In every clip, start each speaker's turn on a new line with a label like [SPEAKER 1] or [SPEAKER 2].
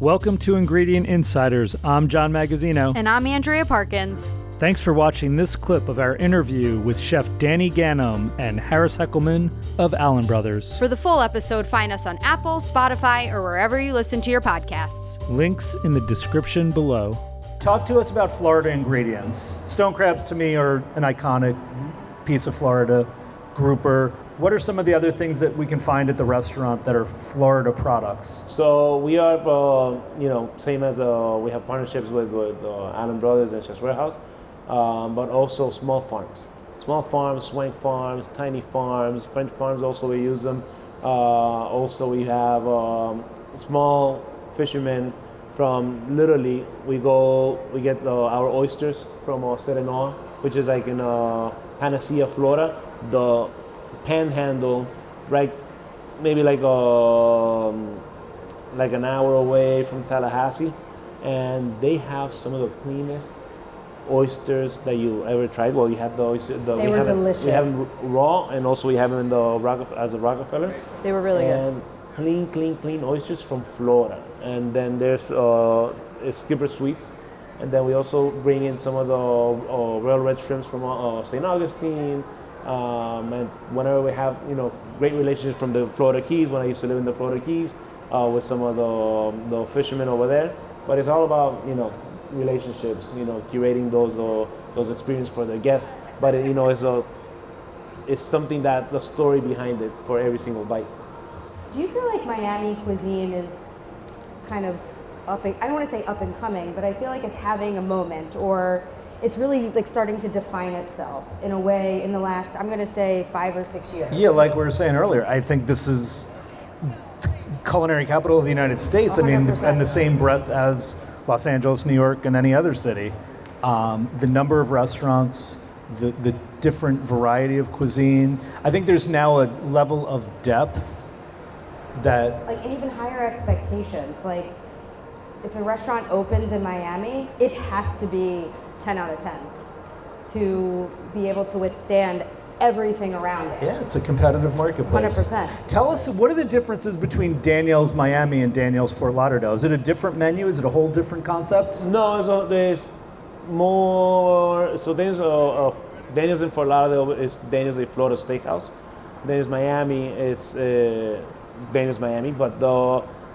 [SPEAKER 1] Welcome to Ingredient Insiders. I'm John Magazzino.
[SPEAKER 2] And I'm Andrea Parkins.
[SPEAKER 1] Thanks for watching this clip of our interview with Chef Danny Ganem and Harris Heckelman of Allen Brothers.
[SPEAKER 2] For the full episode, find us on Apple, Spotify, or wherever you listen to your podcasts.
[SPEAKER 1] Links in the description below. Talk to us about Florida ingredients. Stone crabs to me are an iconic piece of Florida. Grouper. What are some of the other things that we can find at the restaurant that are Florida products?
[SPEAKER 3] So we have, same as we have partnerships with Allen Brothers and Chef's Warehouse, but also small farms. Small farms, swank farms, tiny farms, French farms also we use them. Also we have small fishermen from literally, we get our oysters from Serenor, which is like in Panacea, Florida. The Panhandle, right, maybe like an hour away from Tallahassee, and they have some of the cleanest oysters that you ever tried. Well, you have the oyster.
[SPEAKER 2] They were delicious.
[SPEAKER 3] We have them raw, and also we have them in the as a Rockefeller.
[SPEAKER 2] They were really good.
[SPEAKER 3] And clean oysters from Florida. And then there's Skipper Sweets. And then we also bring in some of the Royal Red Shrimps from St. Augustine. And whenever we have, great relationships from the Florida Keys, when I used to live in the Florida Keys, with some of the fishermen over there. But it's all about, relationships, curating those experiences for the guests. But it's something that the story behind it for every single bite.
[SPEAKER 4] Do you feel like Miami cuisine is kind of I don't want to say up and coming, but I feel like it's having a moment, or it's really like starting to define itself in a way in the last, I'm going to say 5 or 6 years.
[SPEAKER 1] Yeah, like we were saying earlier, I think this is culinary capital of the United States.
[SPEAKER 4] 100%.
[SPEAKER 1] I mean, and the same breadth as Los Angeles, New York, and any other city. The number of restaurants, the different variety of cuisine. I think there's now a level of depth that...
[SPEAKER 4] Like, and even higher expectations. Like, if a restaurant opens in Miami, it has to be 10 out of 10 to be able to withstand everything around it.
[SPEAKER 1] Yeah, it's a competitive marketplace.
[SPEAKER 4] 100%.
[SPEAKER 1] Tell us, what are the differences between Daniel's Miami and Daniel's Fort Lauderdale? Is it a different menu? Is it a whole different concept?
[SPEAKER 3] No, there's more. So Daniel's in Fort Lauderdale is Daniel's a Florida Steakhouse. Daniel's Miami, it's Daniel's Miami, but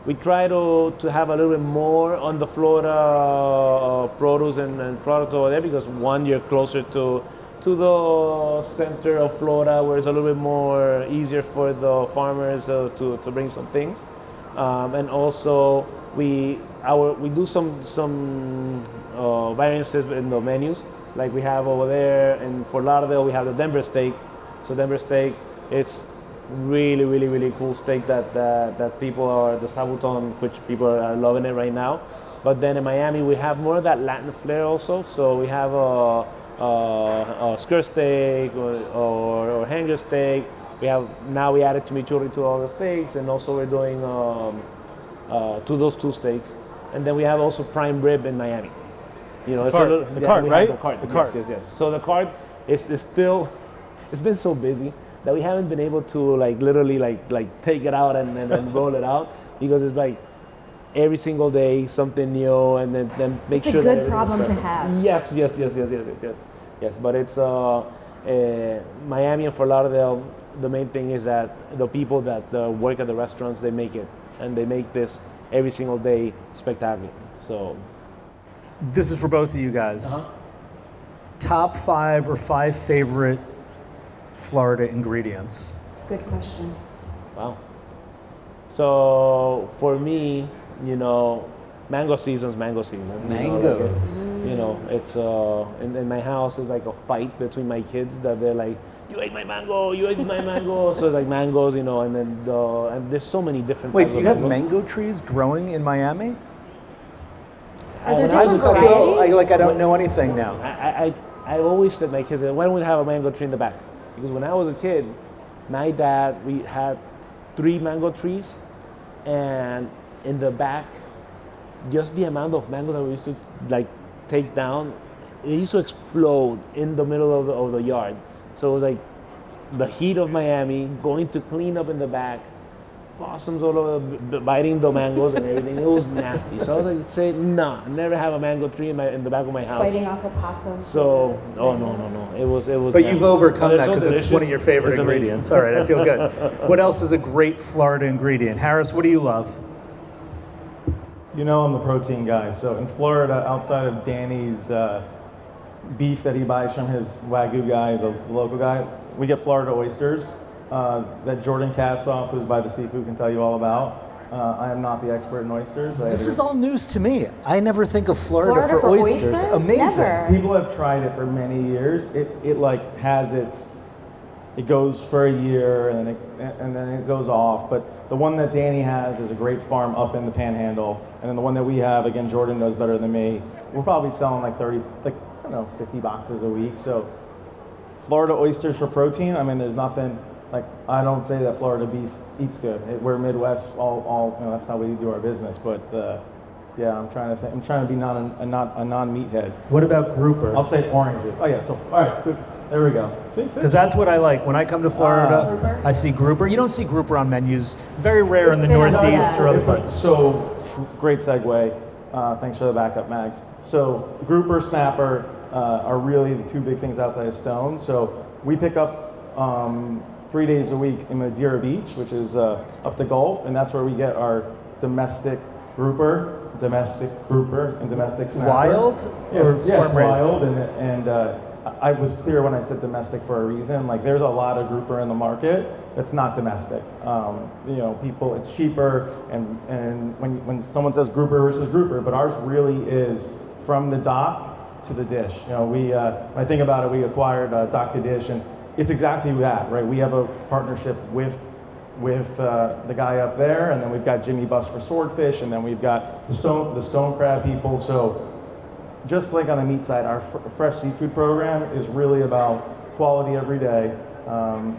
[SPEAKER 3] we try to have a little bit more on the Florida produce and products over there, because one, you're closer to the center of Florida, where it's a little bit more easier for the farmers to bring some things, and also we do some variances in the menus. Like we have over there in Fort Lauderdale, we have the Denver steak. So Denver steak, it's really cool steak that people are, the Sabuton, which people are loving it right now. But then in Miami, we have more of that Latin flair also. So we have a skirt steak or hanger steak. We added chimichurri to all the steaks, and also we're doing to those two steaks. And then we have also prime rib in Miami.
[SPEAKER 1] The cart, right?
[SPEAKER 3] The cart. Yes. So the cart is still, it's been so busy that we haven't been able to literally take it out and roll it out, because it's like every single day something new, and then make
[SPEAKER 4] it's
[SPEAKER 3] sure
[SPEAKER 4] a
[SPEAKER 3] that
[SPEAKER 4] good problem to have.
[SPEAKER 3] Yes. But it's Miami and Fort Lauderdale. The main thing is that the people that work at the restaurants, they make it, and they make this every single day spectacular. So
[SPEAKER 1] this is for both of you guys. Top 5 or 5 favorite Florida ingredients.
[SPEAKER 4] Good question.
[SPEAKER 3] Wow. So for me, mango season's mango season.
[SPEAKER 1] Mangoes.
[SPEAKER 3] It's in my house, it's like a fight between my kids that they're like, you ate my mango, So it's like mangoes, and then and there's so many different
[SPEAKER 1] Wait,
[SPEAKER 3] types
[SPEAKER 1] do you
[SPEAKER 3] of
[SPEAKER 1] have
[SPEAKER 3] mangoes.
[SPEAKER 1] mango trees growing in Miami?
[SPEAKER 4] Are there
[SPEAKER 1] I
[SPEAKER 4] different varieties?
[SPEAKER 1] I don't know anything now.
[SPEAKER 3] I always said to my kids, why don't we have a mango tree in the back? Because when I was a kid, my dad, we had 3 mango trees, and in the back, just the amount of mangoes that we used to take down, it used to explode in the middle of the yard. So it was like the heat of Miami, going to clean up in the back, possums all over, biting the mangoes and everything. It was nasty. So I was like, say, nah, never have a mango tree in the back of my house.
[SPEAKER 4] Fighting off a possum.
[SPEAKER 3] So, oh no. It was.
[SPEAKER 1] But
[SPEAKER 3] nasty.
[SPEAKER 1] you've overcome
[SPEAKER 3] But
[SPEAKER 1] that
[SPEAKER 3] so
[SPEAKER 1] because it's one of your favorite
[SPEAKER 3] It's amazing.
[SPEAKER 1] ingredients. All right, I feel good. What else is a great Florida ingredient? Harris, what do you love?
[SPEAKER 5] You know I'm the protein guy. So in Florida, outside of Danny's beef that he buys from his Wagyu guy, the local guy, we get Florida oysters that Jordan Kassoff, who's by the seafood, can tell you all about. I am not the expert in oysters.
[SPEAKER 1] This is all news to me. I never think of Florida for oysters. Amazing.
[SPEAKER 4] Never.
[SPEAKER 5] People have tried it for many years. It like has it goes for a year and then it goes off. But the one that Danny has is a great farm up in the Panhandle, and then the one that we have, again, Jordan knows better than me. We're probably selling like 50 boxes a week. So Florida oysters for protein. I mean, there's nothing like, I don't say that Florida beef eats good. We're Midwest, all that's how we do our business. But yeah, I'm trying to be not a non-meathead.
[SPEAKER 1] What about grouper?
[SPEAKER 5] I'll say oranges. Oh yeah, so all right, good. There we go.
[SPEAKER 1] Because that's what I like. When I come to Florida,
[SPEAKER 4] Grouper?
[SPEAKER 1] I see grouper. You don't see grouper on menus. Very rare in the
[SPEAKER 4] It's been-
[SPEAKER 1] Northeast or other parts.
[SPEAKER 5] So great segue. Thanks for the backup, Max. So grouper, snapper are really the two big things outside of Stone. So we pick up 3 days a week in Madeira Beach, which is up the Gulf, and that's where we get our domestic grouper, and domestic snapper.
[SPEAKER 1] Wild?
[SPEAKER 5] Yeah,
[SPEAKER 1] Or
[SPEAKER 5] it's
[SPEAKER 1] farm raised?
[SPEAKER 5] wild, and I was clear when I said domestic for a reason. Like, there's a lot of grouper in the market that's not domestic. People, it's cheaper, and when someone says grouper versus grouper, but ours really is from the dock to the dish. When I think about it, we acquired Dock to Dish, and it's exactly that, right? We have a partnership with the guy up there, and then we've got Jimmy Bus for swordfish, and then we've got the stone crab people. So just like on the meat side, our fresh seafood program is really about quality every day,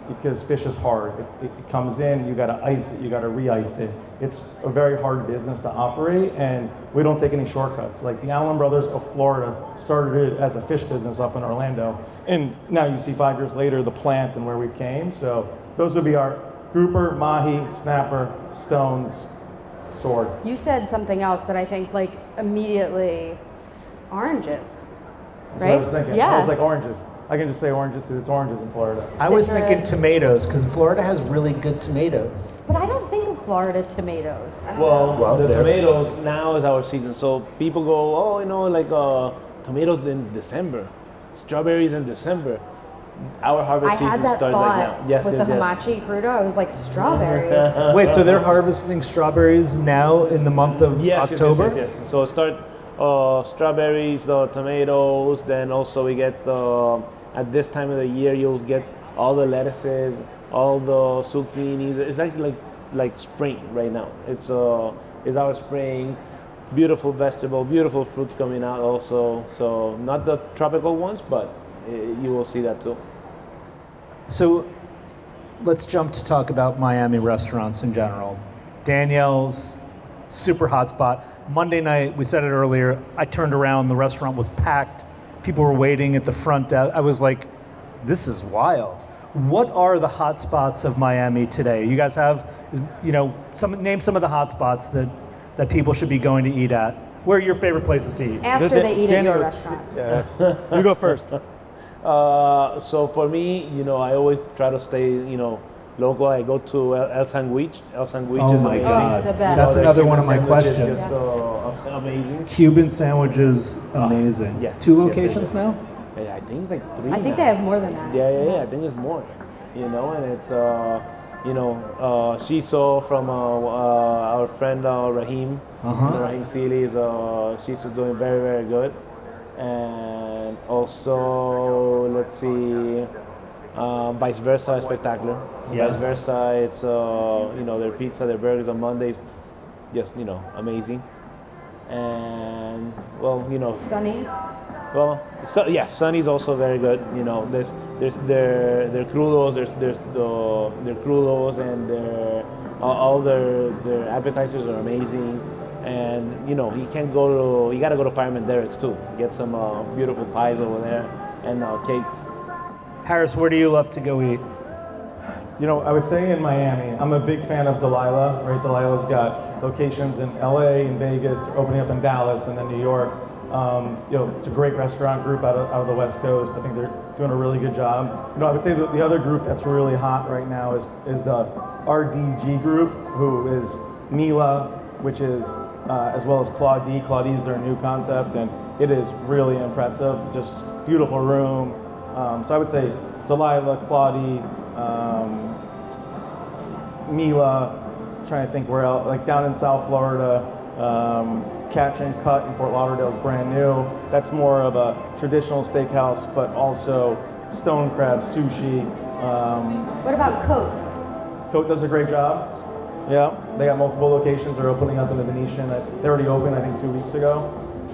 [SPEAKER 5] because fish is hard. It comes in, you gotta ice it, you gotta re-ice it. It's a very hard business to operate, and we don't take any shortcuts. Like the Allen Brothers of Florida started it as a fish business up in Orlando, and now you see 5 years later the plant and where we've came. So those would be our grouper, mahi, snapper, stones, sword.
[SPEAKER 4] You said something else that I think like immediately oranges,
[SPEAKER 5] That's
[SPEAKER 4] right?
[SPEAKER 5] what I was thinking.
[SPEAKER 4] Yeah.
[SPEAKER 5] I was like, oranges. I can just say oranges because it's oranges in Florida.
[SPEAKER 1] I was
[SPEAKER 4] Citrus.
[SPEAKER 1] thinking tomatoes because Florida has really good tomatoes.
[SPEAKER 4] But I don't think of Florida tomatoes. I don't
[SPEAKER 3] Well,
[SPEAKER 4] know.
[SPEAKER 3] the
[SPEAKER 1] there.
[SPEAKER 3] tomatoes now is our season. So people go, tomatoes in December, strawberries in December. Our
[SPEAKER 4] I
[SPEAKER 3] harvest
[SPEAKER 4] had
[SPEAKER 3] season
[SPEAKER 4] that
[SPEAKER 3] starts
[SPEAKER 4] thought
[SPEAKER 3] like now. Yes,
[SPEAKER 4] with
[SPEAKER 3] yes,
[SPEAKER 4] the
[SPEAKER 3] yes.
[SPEAKER 4] hamachi crudo. I was like, strawberries.
[SPEAKER 1] Wait, so they're harvesting strawberries now in the month of
[SPEAKER 3] Yes,
[SPEAKER 1] October?
[SPEAKER 3] Yes. So start strawberries, the tomatoes. Then also we get at this time of the year you'll get all the lettuces, all the zucchinis. It's like spring right now. It's our spring. Beautiful vegetable, beautiful fruit coming out also. So not the tropical ones, but you will see that too.
[SPEAKER 1] So let's jump to talk about Miami restaurants in general. Danielle's, super hot spot. Monday night, we said it earlier, I turned around, the restaurant was packed. People were waiting at the front desk. I was like, this is wild. What are the hot spots of Miami today? You guys have, name some of the hot spots that people should be going to eat at. Where are your favorite places to eat?
[SPEAKER 4] After they eat at
[SPEAKER 5] Danny
[SPEAKER 4] your
[SPEAKER 5] was-
[SPEAKER 4] restaurant.
[SPEAKER 5] Yeah. You go first.
[SPEAKER 3] So for me, I always try to stay, local. I go to El Sandwich. El Sandwich
[SPEAKER 1] Oh
[SPEAKER 3] is
[SPEAKER 1] my
[SPEAKER 3] amazing.
[SPEAKER 1] God.
[SPEAKER 4] the best.
[SPEAKER 1] That's
[SPEAKER 3] The
[SPEAKER 1] another
[SPEAKER 3] Cuban
[SPEAKER 1] one of my
[SPEAKER 3] sandwich is
[SPEAKER 1] questions.
[SPEAKER 3] just, amazing.
[SPEAKER 1] Cuban sandwiches, amazing.
[SPEAKER 3] yes,
[SPEAKER 1] 2
[SPEAKER 3] yes,
[SPEAKER 1] locations
[SPEAKER 3] yes.
[SPEAKER 1] now?
[SPEAKER 3] Yeah, I think it's like 3
[SPEAKER 4] I think
[SPEAKER 3] now.
[SPEAKER 4] they have more than that.
[SPEAKER 3] Yeah. I think it's more. And it's Shiso from our friend Rahim. Rahim Sealy is Shiso's doing very, very good. And also, let's see, Vice Versa is spectacular.
[SPEAKER 1] Yes.
[SPEAKER 3] Vice Versa, it's their pizza, their burgers on Mondays, just amazing. And
[SPEAKER 4] Sunny's.
[SPEAKER 3] Sunny's also very good. There's their crudos, their crudos, and all their appetizers are amazing. And you gotta go to Fireman Derek's too. Get some beautiful pies over there and cakes.
[SPEAKER 1] Harris, where do you love to go eat?
[SPEAKER 5] I would say in Miami, I'm a big fan of Delilah, right? Delilah's got locations in LA, in Vegas, they're opening up in Dallas, and then New York. It's a great restaurant group out of the West Coast. I think they're doing a really good job. I would say that the other group that's really hot right now is the RDG group, who is Mila, which is, as well as Claudie. Claudie is their new concept, and it is really impressive. Just beautiful room. So I would say Delilah, Claudie, Mila. Trying to think where else, like down in South Florida, Catch and Cut in Fort Lauderdale is brand new. That's more of a traditional steakhouse, but also stone crab, sushi.
[SPEAKER 4] What about Cote?
[SPEAKER 5] Cote does a great job. Yeah, they got multiple locations. They're opening up in the Venetian. They already opened, I think, 2 weeks ago.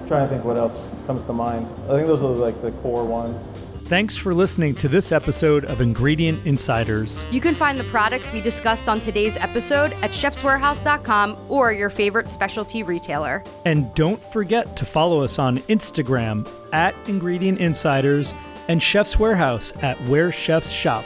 [SPEAKER 5] Trying to think what else comes to mind. I think those are like the core ones.
[SPEAKER 1] Thanks for listening to this episode of Ingredient Insiders.
[SPEAKER 2] You can find the products we discussed on today's episode at chefswarehouse.com or your favorite specialty retailer.
[SPEAKER 1] And don't forget to follow us on Instagram @Ingredient Insiders and Chef's Warehouse @Where Chefs Shop.